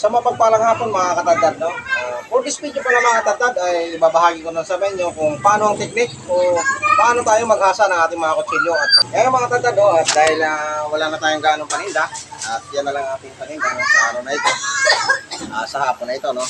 Sa mapagpalang hapon mga katadad, no? For this video pala mga katadad ay babahagi ko na sa inyo kung paano ang teknik o paano tayo maghasa ng ating mga kutsilyo. At ngayon mga katadad, no? At dahil wala na tayong ganong paninda, at yan na lang ating paninda no? Sa araw na ito, sa hapon na ito, no?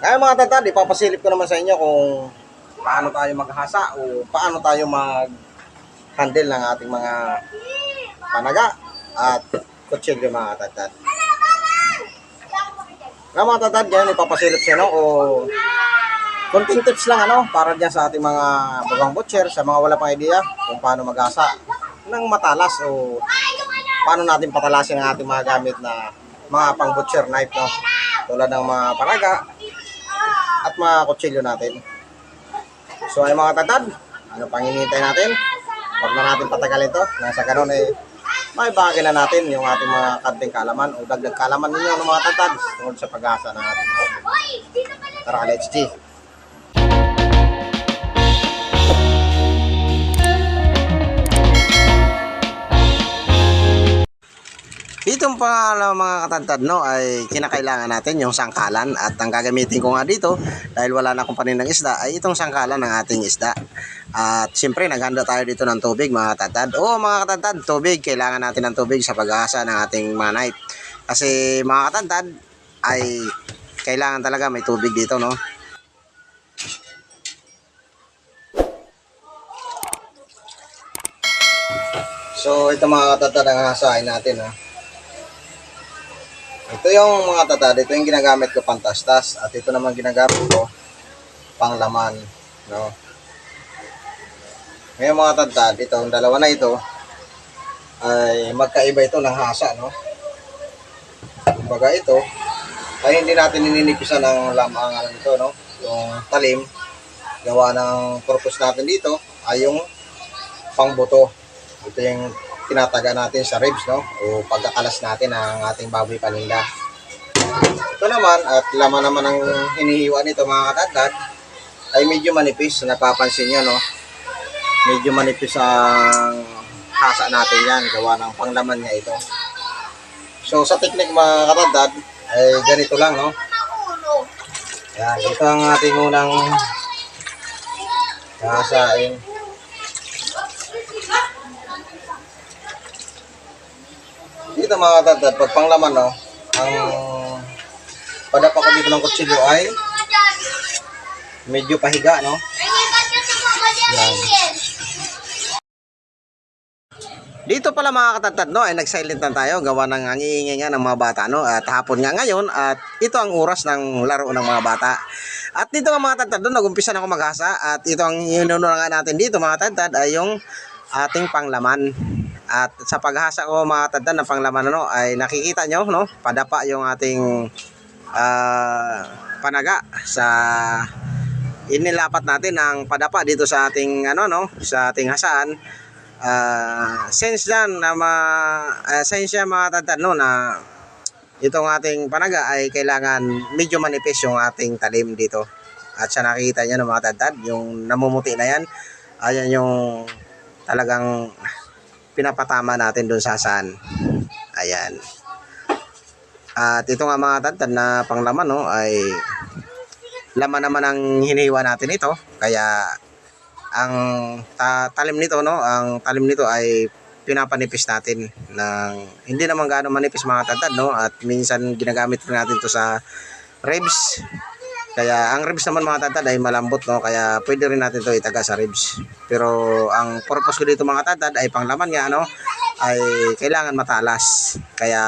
Ngayon mga katadad, ipapasilip ko naman sa inyo kung paano tayo maghasa o paano tayo mag-handle ng ating mga panaga at kutsilyo mga katadad. Nga mga tatad, yan ipapasilip siya, no? O konting tips lang, ano, para dyan sa ating mga bagang butcher, sa mga wala pang idea kung paano mag-asa ng matalas o paano natin patalasin ang ating mga gamit na mga pang butcher knife, no? Tulad ng mga panaga at mga kutsilyo natin. So ay mga tatad, ano pang hinihintay natin? Huwag na natin patagalin to. Nasa ganun ay may bagay na natin yung ating mga kanting kalaman o dagdag kalaman ninyo ng mga tatad tungkol sa pag-asa ng ating mga. Tara, let's G. Ditong mga katantad, no, ay kinakailangan natin yung sangkalan at ang gagamitin ko nga dito dahil wala na akong paninang isda ay itong sangkalan ng ating isda. At siyempre naghanda tayo dito ng tubig mga katantad. Oo mga katantad, tubig, kailangan natin ng tubig sa pag-aasa ng ating mga knife. Kasi mga katantad ay kailangan talaga may tubig dito, no. So ito mga katantad ang hasain natin, no. Ito yung mga tatad, ito yung ginagamit ko pang tastas at ito naman ginagamit ko pang laman, no. Ngayon mga tatad, itong dalawa na ito ay magkaiba ito ng hasa, no. Kumbaga ito ay hindi natin nininipisan ng lamangan nito, no. Yung talim, gawa ng purpose natin dito ay yung pangbuto. Ito yung tinataga natin sa ribs, no, o pagkakalas natin ng ating baboy paninda. Ito naman, at laman naman ng hinihiwa nito mga katadad, ay medyo manipis. Napapansin nyo, no, medyo manipis ang hasa natin yan, gawa ng panglaman niya ito. So sa teknik mga katadad, ay ganito lang, no. Yan, ito ang ating unang hasain. Dito mga katadad, pag panglaman, no, ang padapa ko dito ng kutsilyo ay medyo pahiga, no. Yan. Dito pala mga katadad, no, ay nag-silent na tayo, gawa ng ang iingay nga ng mga bata, no, at hapon nga ngayon at ito ang oras ng laro ng mga bata. At dito nga mga katadad, nag-umpisa na ako maghasa at ito ang inuna nga natin dito mga katadad ay yung ating panglaman. At sa paghasa ko mga katadad ng panglaman, no, ay nakikita nyo, no, padapa yung ating panaga sa inilapat natin ang padapa dito sa ating ano, no, sa ating hasaan. Sense yan na sense yan mga katadad, no, na itong ating panaga ay kailangan medyo manipis yung ating talim dito. At sa nakikita nyo ng mga katadad, yung namumuti na yan, ayan yung talagang pinapatama natin doon sa saan. Ayan. At ito nga mga tatad na panglaman, no, ay laman naman ang hinihiwa natin ito. Kaya ang talim nito, no, ang talim nito ay pinapanipis natin ng hindi naman gaano manipis mga tatad, no, at minsan ginagamit natin ito sa ribs. Kaya ang ribs naman mga tatad ay malambot, no, kaya pwede rin natin ito itaga sa ribs. Pero ang purpose ko dito mga tatad ay panglaman nga, no, ay kailangan matalas. Kaya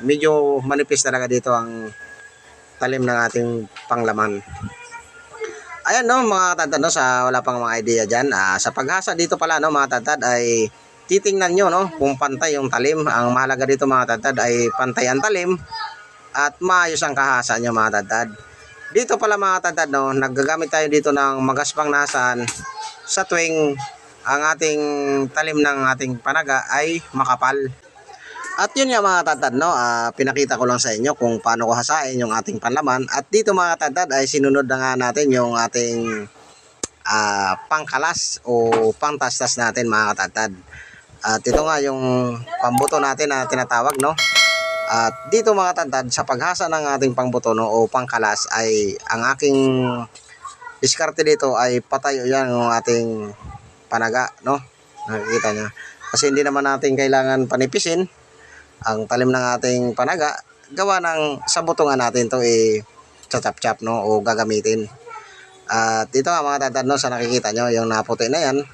medyo manipis talaga dito ang talim ng ating panglaman. Ayan, no, mga tatad, no, sa wala pang mga idea dyan, sa paghasa dito pala, no, mga tatad, ay titingnan nyo, no, kung pantay yung talim. Ang mahalaga dito mga tatad ay pantay ang talim at maayos ang kahasa nyo mga tatad. Dito pala mga tatad, no, naggagamit tayo dito ng magaspang nasan sa tuwing ang ating talim ng ating panaga ay makapal. At yun nga mga tatad, no, pinakita ko lang sa inyo kung paano ko hasain yung ating panlaman. At dito mga tatad ay sinunod na nga natin yung ating pangkalas o pangtastas natin mga tatad. At ito nga yung pambuto natin na tinatawag, no. At dito mga tantad, sa paghasa ng ating pangbuto no, o pangkalas ay ang aking diskarte dito ay patayo yan ng ating panaga, no? Nakikita niya. Kasi hindi naman natin kailangan panipisin ang talim ng ating panaga. Gawa ng sa butungan natin to chachap-chap, no? O gagamitin. At ito nga mga tantad, no, sa nakikita nyo, yung naputi na yan,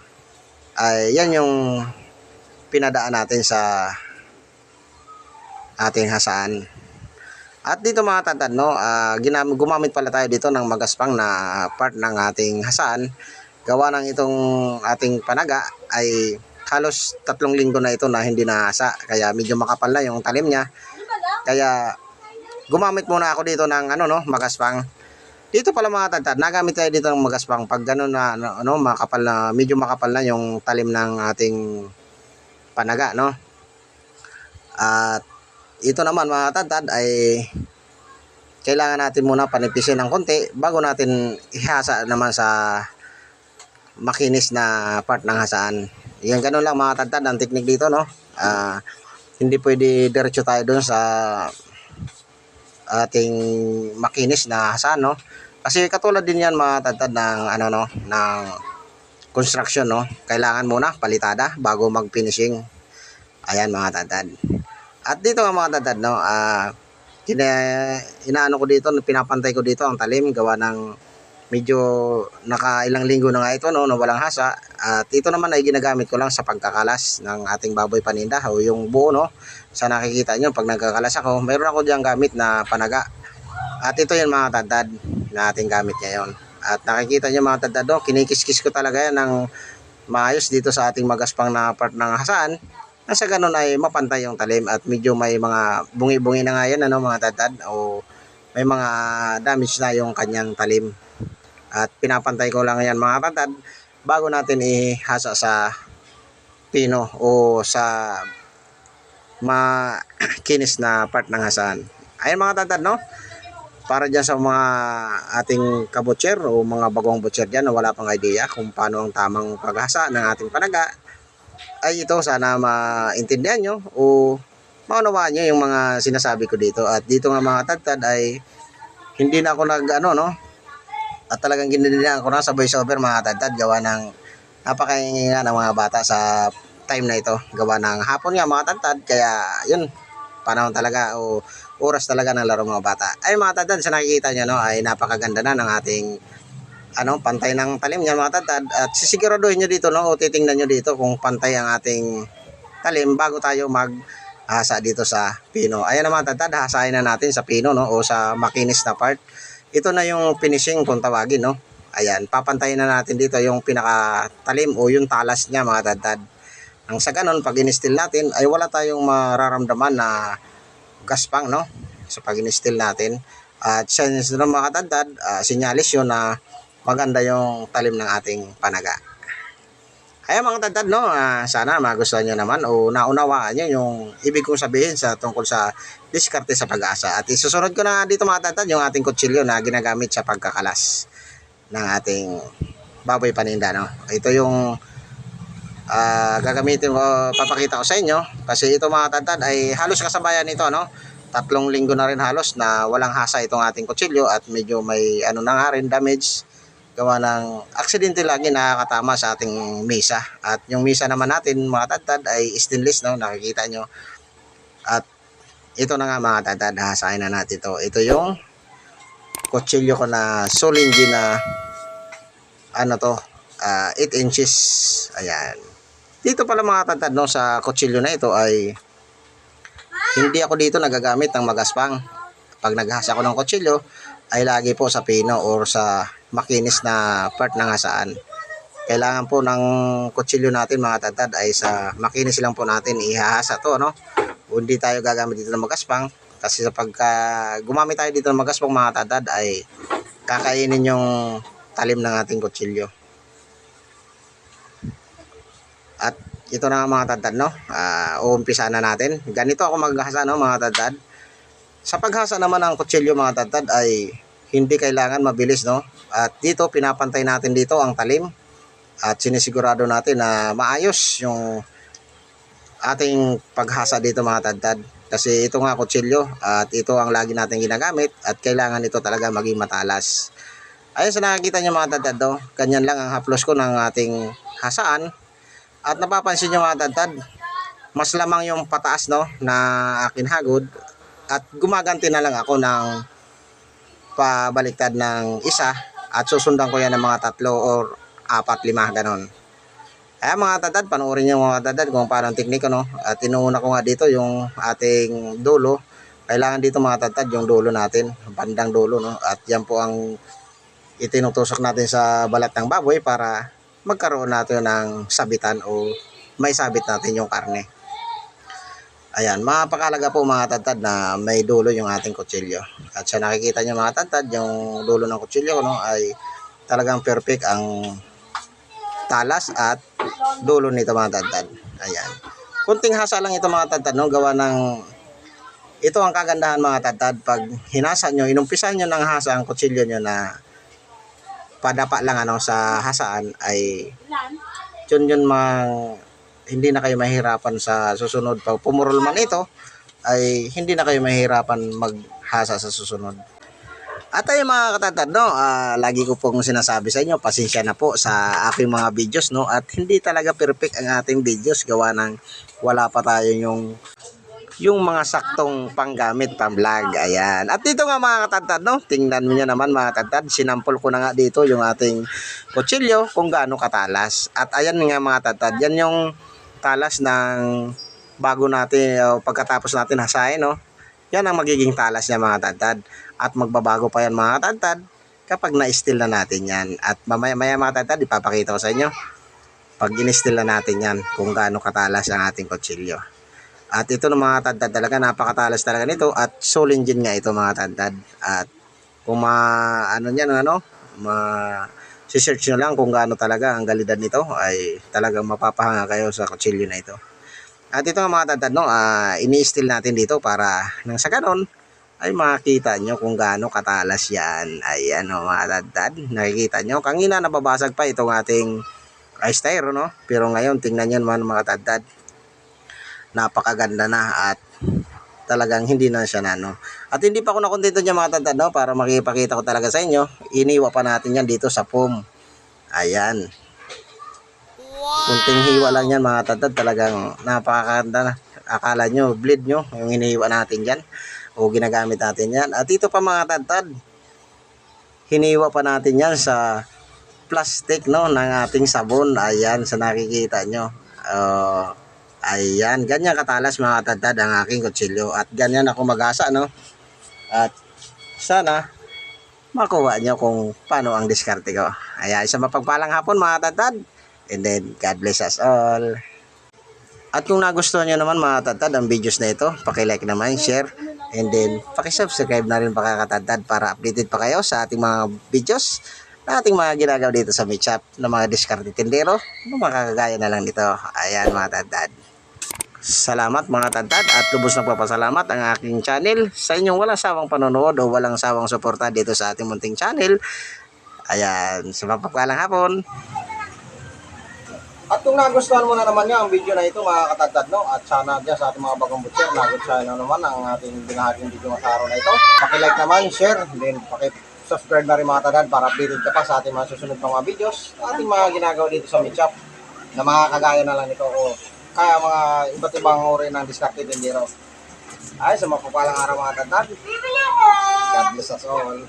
ay yan yung pinadaan natin sa ating hasaan. At dito mga tantad, no, gumamit pala tayo dito ng magaspang na part ng ating hasaan. Gawa ng itong ating panaga ay halos 3 linggo na ito na hindi nahasa. Kaya medyo makapal na yung talim niya. Kaya gumamit muna ako dito ng magaspang. Dito pala mga tantad, nagamit tayo dito ng magaspang pag gano'n na makapal na, medyo makapal na yung talim ng ating panaga, no. At ito naman mga tantad ay kailangan natin muna panipisin ng konti bago natin ihasa naman sa makinis na part ng hasaan. Yan, ganun lang mga tantad ang technique dito, no. Hindi pwede diretso tayo doon sa ating makinis na hasaan, no. Kasi katulad din yan mga tantad ng ng construction, no. Kailangan muna palitada bago mag-finishing. Ayan mga tantad. At dito nga mga tantad, no, inaano ko dito, pinapantay ko dito ang talim gawa ng medyo nakailang linggo na nga ito, no, na walang hasa. At ito naman ay ginagamit ko lang sa pagkakalas ng ating baboy paninda o yung buo, no. Sa nakikita nyo pag nagkakalas ako, mayroon ako diyang gamit na panaga. At ito yung mga tantad na ating gamit ngayon. At nakikita nyo mga tantad, no, kinikis-kis ko talaga yan ng maayos dito sa ating magaspang na part ng hasaan. Nasa ganun ay mapantay yung talim at medyo may mga bungi-bungi na nga yan, mga tantad, o may mga damage na yung kanyang talim. At pinapantay ko lang yan mga tantad bago natin ihasa sa pino o sa makinis na part ng hasaan. Ayun mga tantad, no, para dyan sa mga ating kabutcher o mga bagong butcher dyan na wala pang idea kung paano ang tamang paghasa ng ating panaga, ay ito sana maintindihan nyo o maunawaan nyo yung mga sinasabi ko dito. At dito nga mga tantad ay hindi na ako at talagang ginilihan ko na sa voice over mga tantad gawa ng napakaingay nga ng mga bata sa time na ito. Gawa ng hapon nga mga tantad, kaya yun, panahon talaga o oras talaga ng laro mga bata. Ay mga tantad, sa nakikita nyo, no, ay napakaganda na ng ating pantay ng talim niya mga tantad. At sisiguraduhin nyo dito, no, o titingnan nyo dito kung pantay ang ating talim bago tayo maghasa dito sa pino. Ayan na mga tantad, hasain na natin sa pino, no, o sa makinis na part. Ito na yung finishing kung tawagin, no. Ayan, papantayin na natin dito yung pinakatalim o yung talas niya mga tantad. Ang sa ganon, pag in-still natin ay wala tayong mararamdaman na gaspang, no, sa pag in-still natin. At since mga tantad, sinyalis yun na maganda yung talim ng ating panaga. Kaya mga tantad, no, sana magustuhan nyo naman o naunawaan nyo yung ibig kong sabihin sa tungkol sa diskarte sa pag-asa. At isusunod ko na dito mga tantad yung ating kutsilyo na ginagamit sa pagkakalas ng ating baboy paninda, no. Ito yung gagamitin ko, papakita ko sa inyo kasi ito mga tantad ay halos kasabayan nito, no. 3 linggo na rin halos na walang hasa itong ating kutsilyo at medyo may na nga rin damage gawa ng aksidente lagi nakakatama sa ating mesa. At yung mesa naman natin mga tantad ay stainless, no, nakikita nyo. At ito na nga mga tantad, hasain na natin ito. Ito yung kutsilyo ko na Solingi na 8 inches. Ayan. Dito pala mga tantad, no, sa kutsilyo na ito ay hindi ako dito nagagamit ng magaspang. Pag naghasa ko ng kutsilyo ay lagi po sa pino or sa makinis na part ng hasaan. Kailangan po ng kutsilyo natin mga tantad ay sa makinis lang po natin ihahasa to, no. Hindi tayo gagamit dito ng magaspang kasi sa pagka gumamit tayo dito ng magaspang mga tantad ay kakainin yung talim ng ating kutsilyo. At ito na nga mga tantad, no, uumpisa na natin. Ganito ako maghasa, no, mga tantad. Sa paghasa naman ng kutsilyo mga tantad ay hindi kailangan mabilis, no. At dito pinapantay natin dito ang talim at sinisigurado natin na maayos yung ating paghasa dito mga tantad. kasi ito nga kutsilyo at ito ang lagi natin ginagamit at kailangan ito talaga maging matalas. Ayun sa nakikita nyo mga tadtad, no? Ganyan lang ang haplos ko ng ating hasaan. At napapansin nyo mga tadtad, mas lamang yung pataas, no, na akin hagod. At gumaganti na lang ako ng pabaliktad ng isa at susundan ko yan ng mga 3 or 4, 5 ganon. Kaya mga tadtad, panoorin nyo mga tadtad kung paano ang tekniko, no? At inuuna ko nga dito yung ating dulo. Kailangan dito mga tadtad yung dulo natin, bandang dulo, no? At yan po ang itinutusok natin sa balat ng baboy para magkaroon natin ng sabitan o may sabit natin yung karne. Ayan, mapakalaga po mga tadtad na may dulo yung ating kutsilyo. At sa nakikita nyo mga tadtad, yung dulo ng kutsilyo, no, ay talagang perfect ang talas at dulo nito mga tadtad. Ayan. Kunting hasa lang ito mga tadtad, no, gawa ng ito ang kagandahan mga tadtad. Pag hinasa nyo, inumpisan nyo ng hasa ang kutsilyo nyo na padapa lang ano sa hasaan ay yun hindi na kayo mahirapan sa susunod. Pag pumurol man ito ay hindi na kayo mahirapan maghasa sa susunod. At ay mga katadtad, no, lagi ko pong sinasabi sa inyo, pasensya na po sa aking mga videos, no, at hindi talaga perfect ang ating videos gawa ng wala pa tayo yung mga saktong panggamit pang-vlog. Ayan. At dito nga mga katadtad, no, tingnan niyo naman mga katadtad, sinampol ko na nga dito yung ating kutsilyo kung gaano katalas. At ayan nga mga katadtad, yan yung talas ng bago natin pagkatapos natin hasain, no. Yan ang magiging talas niya mga katadtad. At magbabago pa yan mga katadtad kapag na-still na natin yan. At mamaya mga katadtad, ipapakita ko sa inyo pag in-still na natin yan kung gaano katalas ang ating kutsilyo. At ito ng mga tadtad talaga, napakatalas talaga nito at soul engine nga ito mga tadtad. At kung si-search nyo lang kung gaano talaga ang galidad nito ay talagang mapapahanga kayo sa kutsilyo na ito. At ito nga mga tadtad, no, ini-still natin dito para nang sa ganon ay makita nyo kung gaano katalas yan. Ayan o mga tadtad, nakikita nyo. Kanina nababasag pa itong ating styro, no? Pero ngayon tingnan nyo naman mga tadtad, napakaganda na at talagang hindi na siya nano. At hindi pa ako nakontento niya mga tadtad, no, para makipakita ko talaga sa inyo. Iniwa pa natin yan dito sa foam. Ayan. Kunting hiwa lang yan mga tadtad, talagang napakaganda na. Akala nyo, bleed nyo yung iniwa natin dyan o ginagamit natin yan. At ito pa mga tadtad, hiniwa pa natin yan sa plastic, no, ng ating sabon. Ayan, sa nakikita nyo. Ayan, ganyan katalas mga tadtad ang aking kutsilyo. At ganyan ako mag-asa, no. At sana makuha nyo kung paano ang diskarte ko. Ayan, isang mapagpalang hapon mga tadtad. And then, God bless us all. At kung nagustuhan nyo naman mga tadtad ang videos na ito, paki-like naman, share, and then paki-subscribe na rin mga katadtad para updated pa kayo sa ating mga videos na ating mga ginagawa dito sa Meat Shop ng mga diskarte tindero na makakagaya na lang dito. Ayan mga tadtad. Salamat mga tadtad at lubos na papasalamat ang aking channel sa inyong walang sawang panonood o walang sawang suporta dito sa ating munting channel. Ayan, sa mapagpalang hapon. At kung nagustuhan mo na naman nga ang video na ito mga katadtad, no, at sana dyan sa ating mga bagong butcher, nagustuhan na naman ang ating binahaging video sa araw na ito. Paki-like naman, share, then paki-subscribe na rin mga katadtad para updated ka pa sa ating mga susunod na mga videos, ating mga ginagawa dito sa Meat Shop na makakagaya na lang nito o kaya mga iba't ibang uri ng diskarte tindero. Ay, sa mapapalang araw mga katadtad. God bless us all.